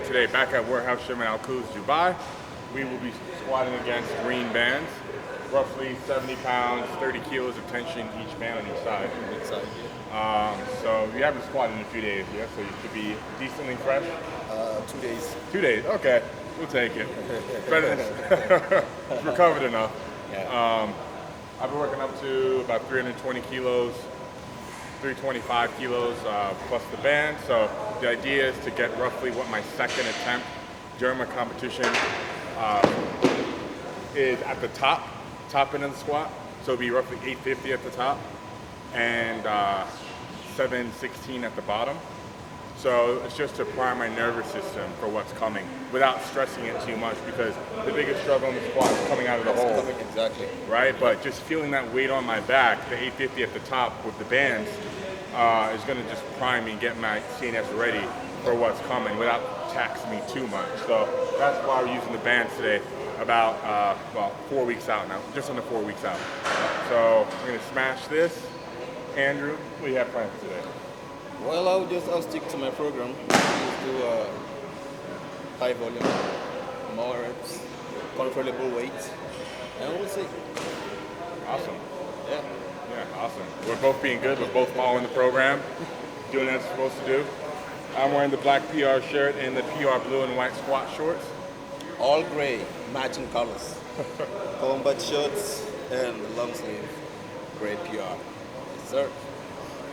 today back at Warehouse Gym in Al Quoz, Dubai. We will be squatting against green bands, roughly 70 pounds, 30 kilos of tension each band on each side. So you haven't squatted in a few days, yeah? So you should be decently fresh? 2 days. 2 days, okay. We'll take it. Better than recovered enough. Yeah. I've been working up to about 320 kilos, 325 kilos plus the band. So the idea is to get roughly what my second attempt during my competition is at the top end of the squat. So it'll be roughly 850 at the top and 716 at the bottom. So it's just to prime my nervous system for what's coming without stressing it too much, because the biggest struggle in the squat is coming out of the hole. Exactly. Right? But just feeling that weight on my back, the 850 at the top with the bands, is going to just prime me and get my CNS ready for what's coming without taxing me too much. So that's why we're using the bands today, about 4 weeks out now, just under 4 weeks out. So we're going to smash this. Andrew, what do you have planned for today? Well, I'll stick to my program. Just do high volume, more reps, controllable weight, and we'll see. Awesome. Yeah. Yeah, awesome. We're both being good. We're both following the program, doing what we're supposed to do. I'm wearing the black PR shirt and the PR blue and white squat shorts. All gray, matching colors. Combat shorts and long sleeve, gray PR. Yes, sir.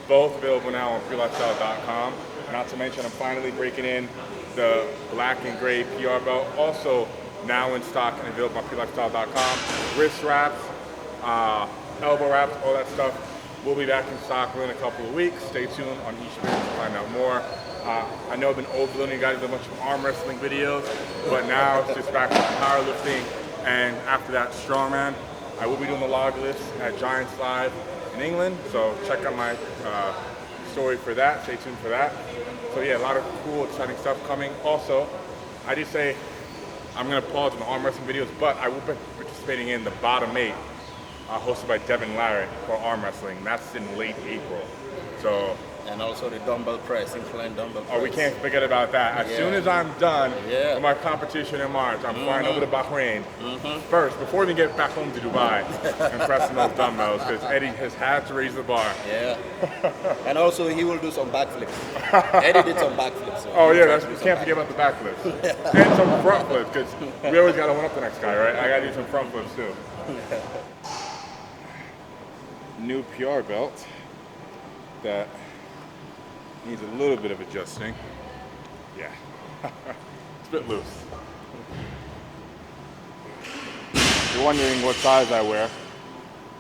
Both available now on freelifestyle.com. Not to mention, I'm finally breaking in the black and gray PR belt, also now in stock and available on freelifestyle.com. Wrist wraps, elbow wraps, all that stuff will be back in stock within a couple of weeks. Stay tuned on each video to find out more. I know I've been overloading you guys with a bunch of arm wrestling videos, but now it's just back to powerlifting, and after that, strongman. I will be doing the log list at Giants Live in England, so check out my story for that. Stay tuned for that. So yeah, a lot of cool, exciting stuff coming. Also, I did say I'm going to pause on the arm wrestling videos, but I will be participating in the Bottom 8, hosted by Devin Larrett for arm wrestling. That's in late April. So. And also the dumbbell press, incline dumbbell press. Oh, we can't forget about that. As soon as I'm done with my competition in March, I'm flying over to Bahrain. First, before we even get back home to Dubai, and pressing those dumbbells, because Eddie has had to raise the bar. Yeah. And also he will do some backflips. Eddie did some backflips. So oh yeah, we can't forget about the backflips. And some front flips, because we always got to one up the next guy, right? I got to do some front flips too. New PR belt that needs a little bit of adjusting. Yeah, it's a bit loose. If you're wondering what size I wear,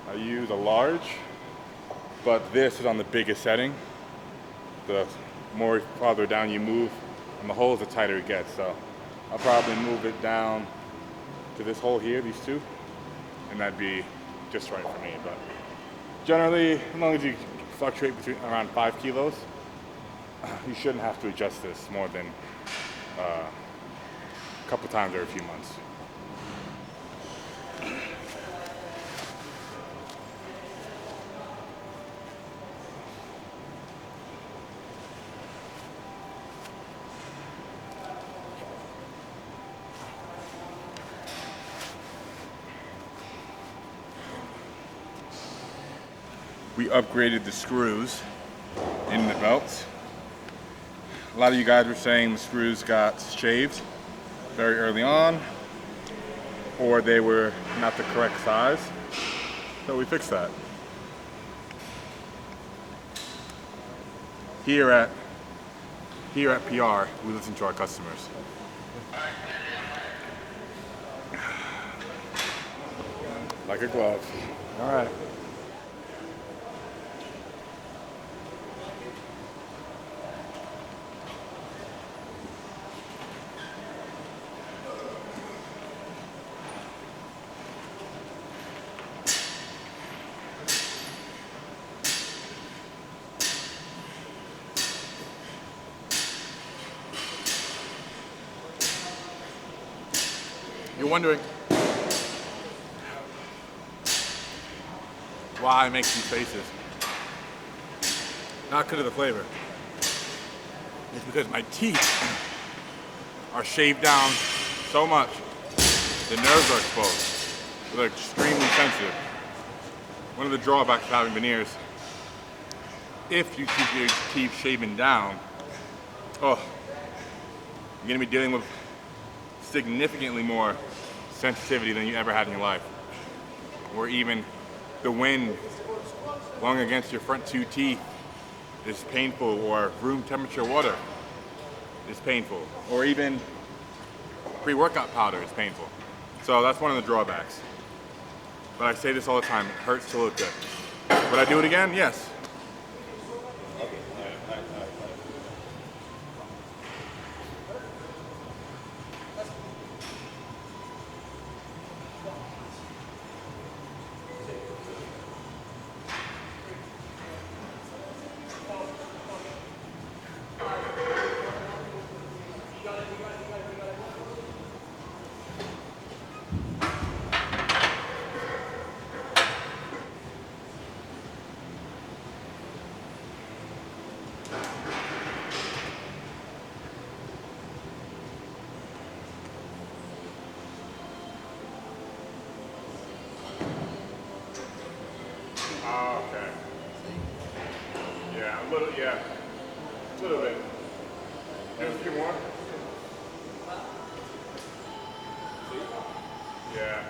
I use a large, but this is on the biggest setting. The more farther down you move on the holes, the tighter it gets. So I'll probably move it down to this hole here, these two, and that'd be just right for me. But generally, as long as you fluctuate between around 5 kilos, you shouldn't have to adjust this more than a couple times every few months. We upgraded the screws in the belts. A lot of you guys were saying the screws got shaved very early on, or they were not the correct size. So we fixed that. Here at PR, we listen to our customers. Like a glove. All right. You're wondering why I make these faces. Not because of the flavor. It's because my teeth are shaved down so much, the nerves are exposed. They're extremely sensitive. One of the drawbacks of having veneers, if you keep your teeth shaven down, oh, you're gonna be dealing with significantly more sensitivity than you ever had in your life. Or even the wind blowing against your front two teeth is painful, or room temperature water is painful, or even pre-workout powder is painful. So that's one of the drawbacks. But I say this all the time, it hurts to look good. Would I do it again? Yes. Oh, okay. Yeah, a little bit. Just a few more. Yeah.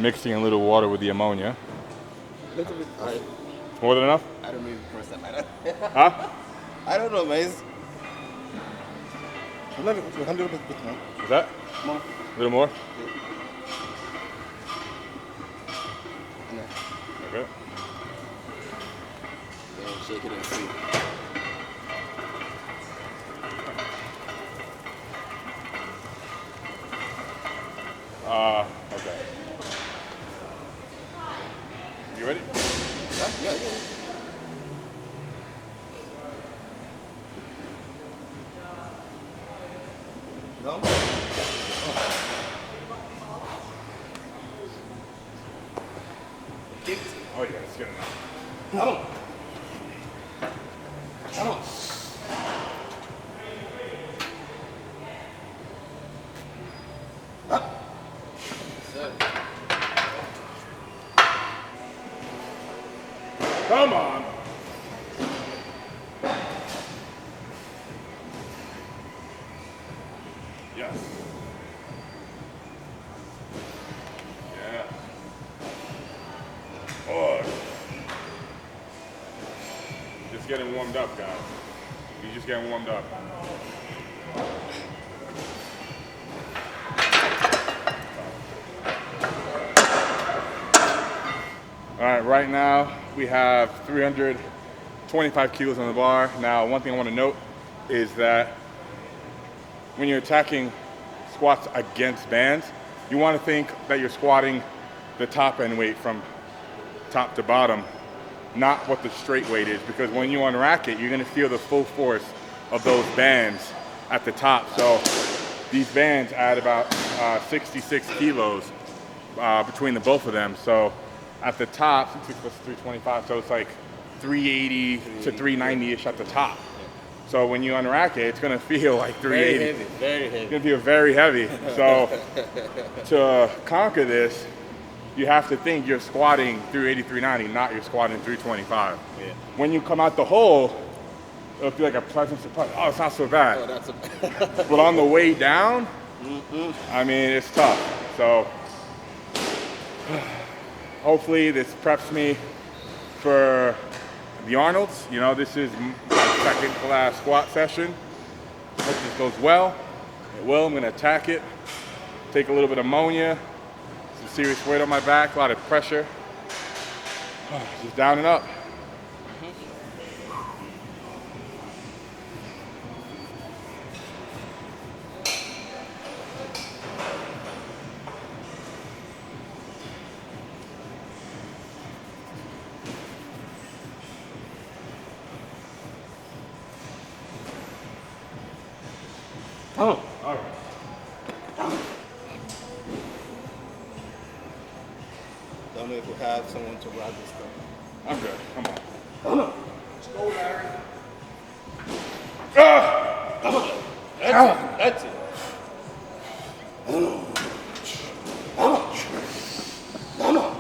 mixing a little water with the ammonia. A little bit. More than enough? I don't know the first time I don't. Huh? I don't know, man. A little bit more. Is that? More. A little more? No. Okay. Yeah, shake it and see. Okay. You ready? Yeah. No? Oh yeah, it's good enough. Come on. Come on. Come on. Yes. Yeah. Oh. Just getting warmed up, guys. You're just getting warmed up. All right, right now we have 325 kilos on the bar. Now, one thing I want to note is that when you're attacking squats against bands, you want to think that you're squatting the top end weight from top to bottom, not what the straight weight is, because when you unrack it, you're going to feel the full force of those bands at the top. So these bands add about 66 kilos between the both of them. So at the top, 6 plus 325, so it's like 380 to 390-ish at the top. So when you unrack it, it's gonna feel like 380. Very heavy. It's gonna feel very heavy. So to conquer this, you have to think you're squatting 380, 390, not you're squatting 325. Yeah. When you come out the hole, it'll feel like a pleasant surprise. Oh, it's not so bad. Oh, that's a But on the way down, I mean, it's tough. So hopefully this preps me for the Arnold's. You know, this is my second to last squat session. Hope this goes well. It will. I'm gonna attack it. Take a little bit of ammonia, some serious weight on my back, a lot of pressure. Just down and up. Come on. All right. Don't know if we have someone to ride this stuff. I'm good. Come on. Come on. Let's go, Larry. Come on. That's it. Come on. Come on. Come on.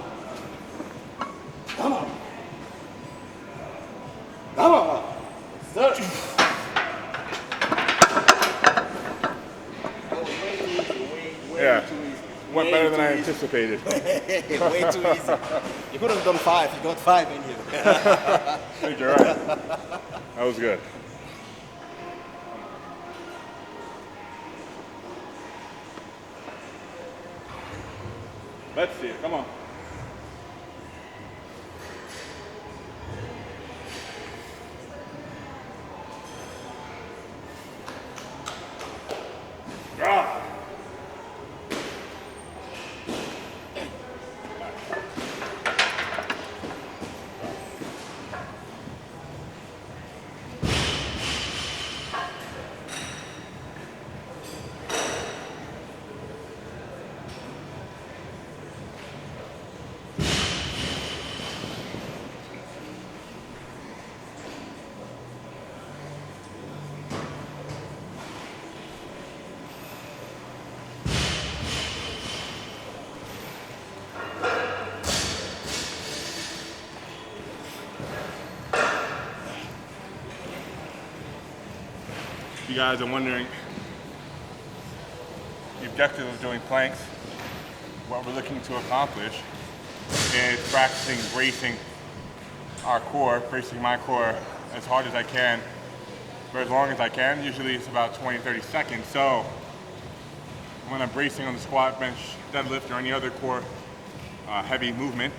Come on. Come on. Sir. Yeah. Went better than I anticipated. Way too easy. You could have done 5. You got 5 in you. I think you're right. That was good. Let's see it. Come on. Ah. You guys are wondering the objective of doing planks what we're looking to accomplish is practicing bracing our core, bracing my core as hard as I can for as long as I can. Usually it's about 20, 30 seconds. So when I'm bracing on the squat, bench, deadlift, or any other core heavy movement,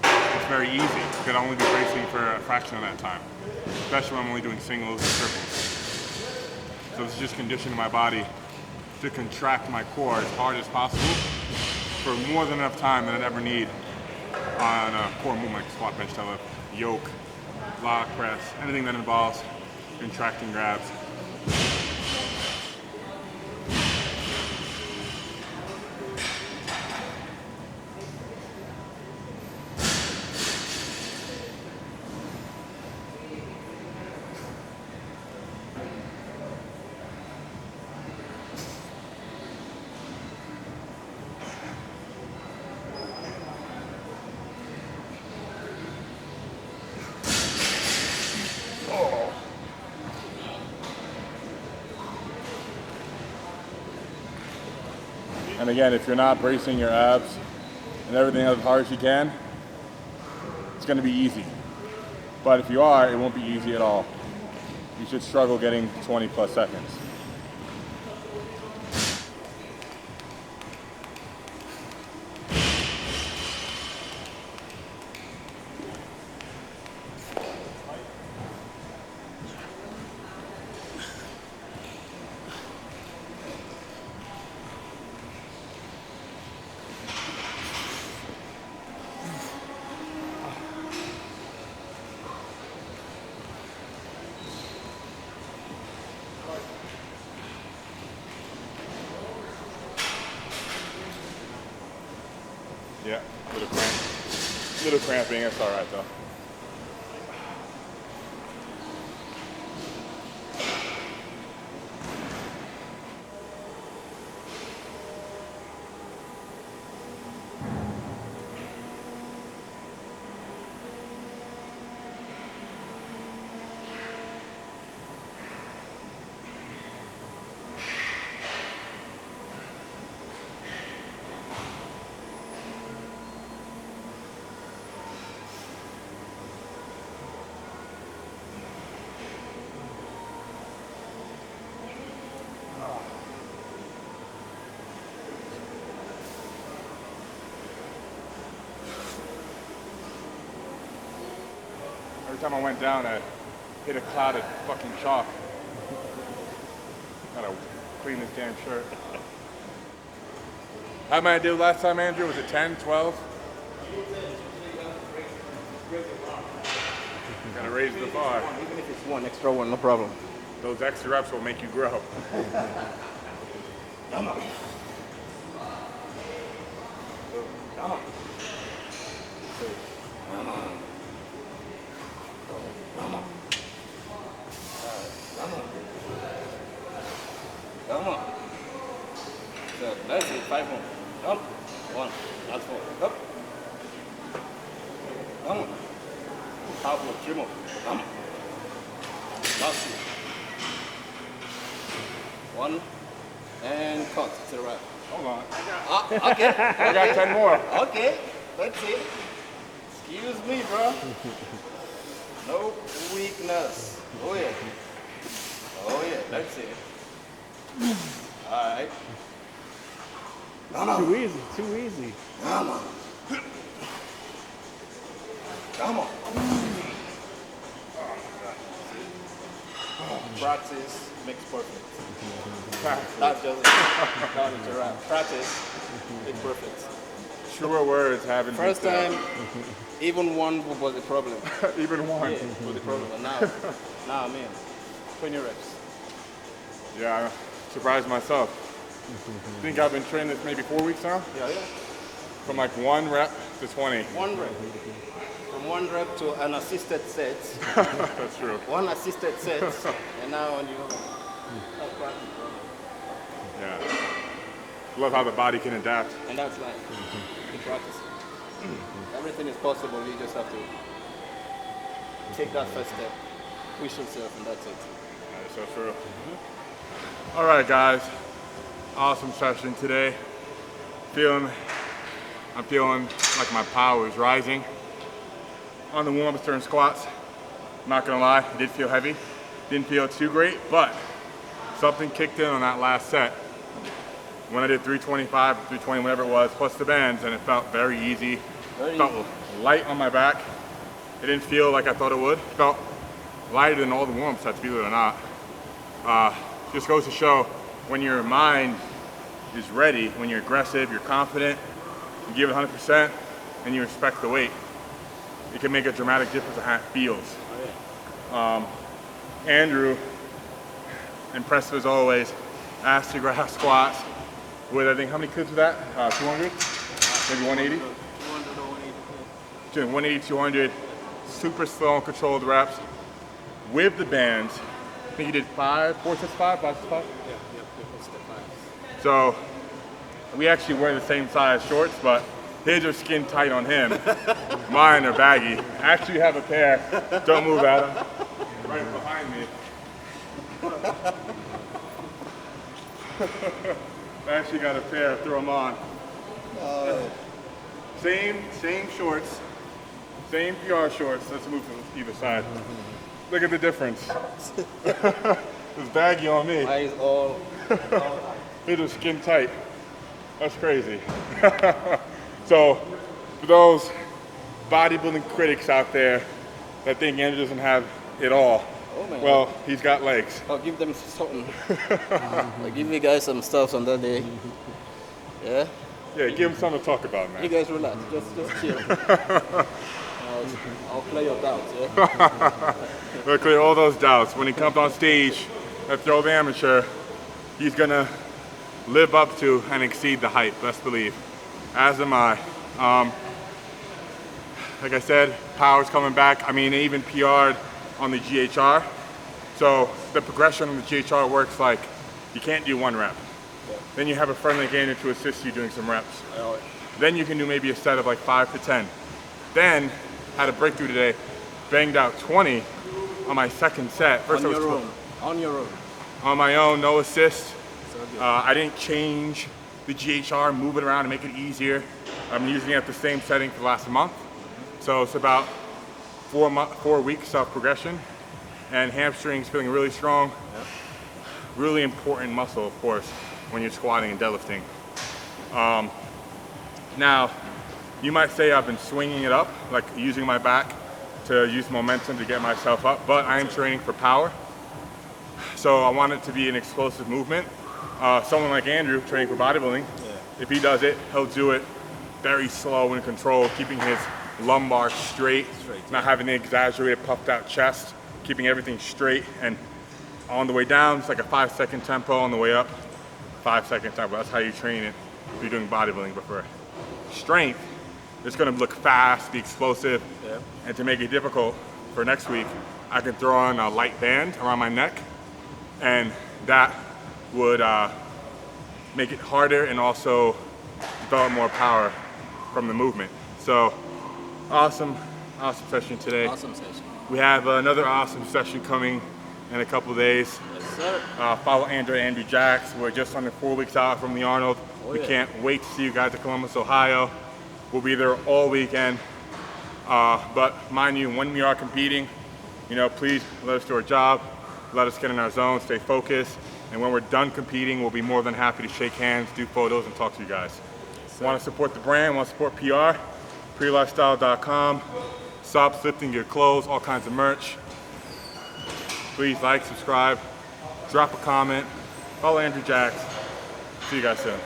it's very easy because I'll only be bracing for a fraction of that time, especially when I'm only doing singles and triples. So this is just conditioning my body to contract my core as hard as possible for more than enough time that I'd ever need on a core movement like squat, bench, deadlift, yoke, lock, press, anything that involves contracting grabs. And again, if you're not bracing your abs and everything as hard as you can, it's going to be easy. But if you are, it won't be easy at all. You should struggle getting 20 plus seconds. Yeah, little cramping, that's all right though. Every time I went down, I hit a cloud of fucking chalk. Gotta clean this damn shirt. How many I did last time, Andrew? Was it 10, 12? Gotta raise the bar. Even if it's one extra one, no problem. Those extra reps will make you grow. Come on. Come on. Come on. Come on. Come on. Come on. So that's it. 5 more. Up. 1. That's 4. Up. Come on. Half more. 3 more. Come on. Last 2. 1. And cut. It's a wrap. Hold on. Okay. I got 10 more. Okay. That's it. Excuse me, bro. No weakness. Oh yeah. Oh yeah, that's it. Alright. Come on. Too easy, too easy. Come on. Come on. Practice makes perfect. Not just not a wrap. Practice makes perfect. Truer words haven't been First said. time, even one was a problem. Even one. Yeah, was a problem. But now, man, 20 reps. Yeah, I'm surprised myself. I think I've been training this maybe 4 weeks now. Yeah. From like 1 rep to 20. 1 rep. From 1 rep to an assisted set. That's true. 1 assisted set, and now on you. That's practice, bro. Yeah. Love how the body can adapt. And that's like in practice. Everything is possible. You just have to take that first step, push yourself, and that's it. That's so true. All right, guys. Awesome session today. I'm feeling like my power is rising. On the warm-ups during squats, not gonna lie, it did feel heavy. Didn't feel too great, but something kicked in on that last set. When I did 325, 320, whatever it was, plus the bands, and it felt very easy. Felt light on my back. It didn't feel like I thought it would. It felt lighter than all the warm-up sets, believe it or not. Just goes to show when your mind is ready, when you're aggressive, you're confident, you give it 100%, and you respect the weight, it can make a dramatic difference in how it feels. Andrew, impressive as always, asked to grab squats with, I think, how many clips was that? 200? Maybe 180? 200 or 180. Doing 180, 200, super slow and controlled reps with the bands. I think he did 5 sets 5? Yeah, step 5. So we actually wear the same size shorts, but his are skin tight on him. Mine are baggy. I actually have a pair, don't move Adam, right behind me. I actually got a pair, throw them on. Same shorts, same PR shorts. Let's move to either side. Look at the difference. It's baggy on me. Mine is all It is skin tight. That's crazy. So, for those bodybuilding critics out there that think Andrew doesn't have it all, well, he's got legs. I'll give them something. I'll give you guys some stuff on that day. Yeah? Yeah, give him something to talk about, You man. guys relax, just chill. I'll clear your doubts, yeah? We'll clear all those doubts. When he comes on stage at Throw the Amateur, he's gonna live up to and exceed the hype, best believe. As am I. Like I said, power's coming back. I mean, I even PR'd on the GHR. So the progression on the GHR works like you can't do 1 rep. Then you have a friend like Andrew to assist you doing some reps. Then you can do maybe a set of like 5 to 10. Then, had a breakthrough today, banged out 20 on my second set. First On I was your 12. own. On your own. On my own, no assist. I didn't change the GHR, move it around to make it easier. I'm using it at the same setting for the last month. So it's about 4 weeks of progression, and hamstrings feeling really strong. Really important muscle, of course, when you're squatting and deadlifting. Now, you might say I've been swinging it up, like using my back to use momentum to get myself up, but I am training for power. So I want it to be an explosive movement. Someone like Andrew, training for bodybuilding, if he does it, he'll do it very slow and controlled, keeping his lumbar straight, not having the exaggerated puffed out chest, keeping everything straight. And on the way down, it's like a 5-second tempo. On the way up, 5-second tempo. That's how you train it if you're doing bodybuilding. But for strength, it's gonna look fast, be explosive. And to make it difficult for next week, I can throw on a light band around my neck, and that would make it harder and also develop more power from the movement. So awesome session today. Awesome session. We have another awesome session coming in a couple days. Yes, sir. Follow Andrew Jacks. We're just under 4 weeks out from the Arnold. We can't wait to see you guys at Columbus, Ohio. We'll be there all weekend. But mind you, when we are competing, please let us do our job. Let us get in our zone, stay focused. And when we're done competing, we'll be more than happy to shake hands, do photos, and talk to you guys. Want to support the brand, want to support PR, PreLifestyle.com, Sobs Lifting Gear clothes, all kinds of merch. Please like, subscribe, drop a comment, follow Andrew Jacks. See you guys soon.